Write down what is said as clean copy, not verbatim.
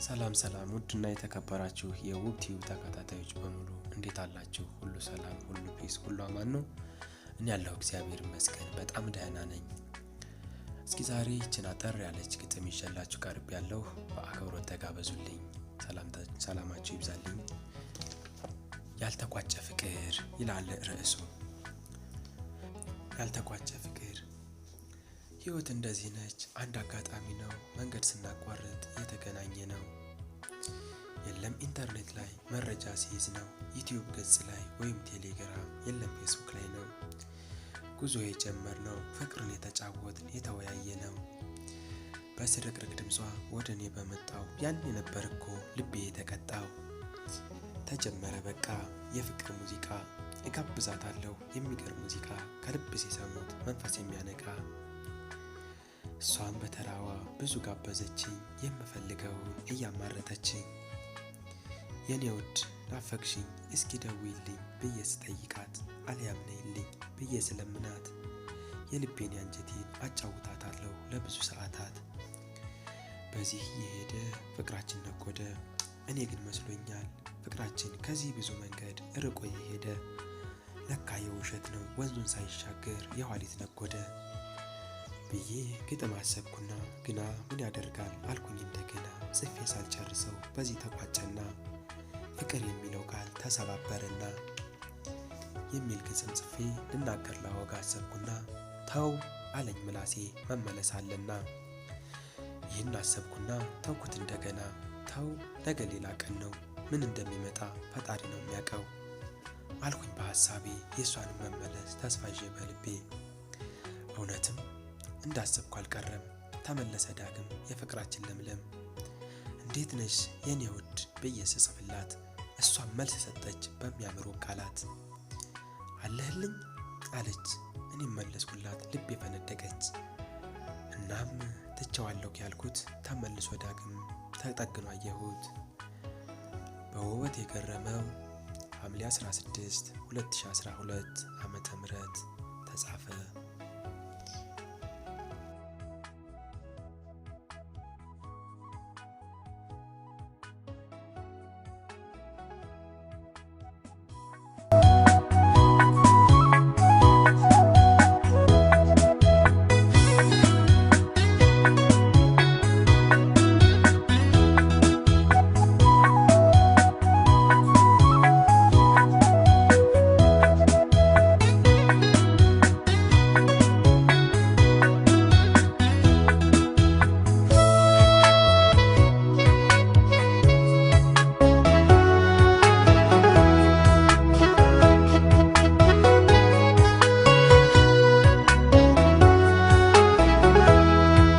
ሰላም ውድና የተከበራችሁ የውብ ቲዩብ ተከታታዮች በሙሉ እንዴት አላችሁ? ሁሉ ሰላም፣ ሁሉ ፒስ፣ ሁሉ አማን ነው። እኔ ያለሁ እግዚአብሔር ይመስገን በጣም ደህና ነኝ። እስኪ ዛሬ ይችን አጠር ያለች ግጥም ይዤላችሁ ቀርቤያለሁ። በአክብሮት ተጋበዙልኝ። ሰላማችሁ ይብዛልኝ። ያልተቋጨ ፍቅር ይላል ርዕሱ። ያልተቋጨ ፍቅር ህይወት እንደዚህ ነች። አንድ አጋጣሚ ነው መንገድ ስናቋርጥ የተገናኘ ነው። የለም ኢንተርኔት ላይ መረጃ ሲይዝ ነው። ዩቲዩብ ገጽ ላይ ወይም ቴሌግራም የለም ፌስቡክ ላይ ነው። ጉዞ የጀመርነው ፍቅርን የተጫወትን የተወያየ ነው። በስርቅርቅ ድምጿ ወደ እኔ በመጣው ያኔ ነበር እኮ ልቤ የተቀጣው። ተጀመረ በቃ የፍቅር ሙዚቃ፣ እጋብዛታለሁ የሚገርም ሙዚቃ፣ ከልብ ሲሰሙት መንፈስ የሚያነቃ። እሷም በተራዋ ብዙ ጋበዘችኝ፣ የምፈልገውን እያማረተችኝ። የኔ ውድ ናፈቅሽኝ እስኪ ደውይልኝ ብዬ ስጠይቃት፣ አልያም ነይልኝ ብዬ ስለምናት፣ የልቤን ያንጀቴን አጫውታታለሁ ለብዙ ሰዓታት። በዚህ የሄደ ፍቅራችን ነጎደ፣ እኔ ግን መስሎኛል ፍቅራችን ከዚህ ብዙ መንገድ ርቆ የሄደ። ለካ የውሸት ነው ወንዙን ሳይሻገር የኋሊት ነጎደ ብዬ ግጥም አሰብኩና፣ ግና ምን ያደርጋል አልኩኝ እንደገና። ጽፌ ሳልጨርሰው በዚህ ተቋጨና፣ ፍቅር የሚለው ቃል ተሰባበረና። የሚል ግጥም ጽፌ ልናገር ላወጋ አሰብኩና፣ ተው አለኝ ምላሴ መመለስ አለና። ይህን አሰብኩና ተውኩት እንደገና። ተው ነገ ሌላ ቀን ነው፣ ምን እንደሚመጣ ፈጣሪ ነው የሚያውቀው አልኩኝ በሐሳቤ፣ የእሷንም መመለስ ተስፋ ይዤ በልቤ። እውነትም እንዳሰብኩ አልቀረም፣ ተመለሰ ዳግም የፍቅራችን ለምለም። እንዴት ነሽ የኔ ውድ ብዬ ስጽፍላት፣ እሷም መልስ ሰጠች በሚያምሩ ቃላት። አለህልኝ አለች፣ እኔም መለስኩላት ልቤ ፈነደቀች። እናም ትቼዋለሁ ያልኩት ተመልሶ ዳግም ተጠግኖ አየሁት። በውበት የገረመው ሐምሌ 16 2012 ዓ.ም ተጻፈ።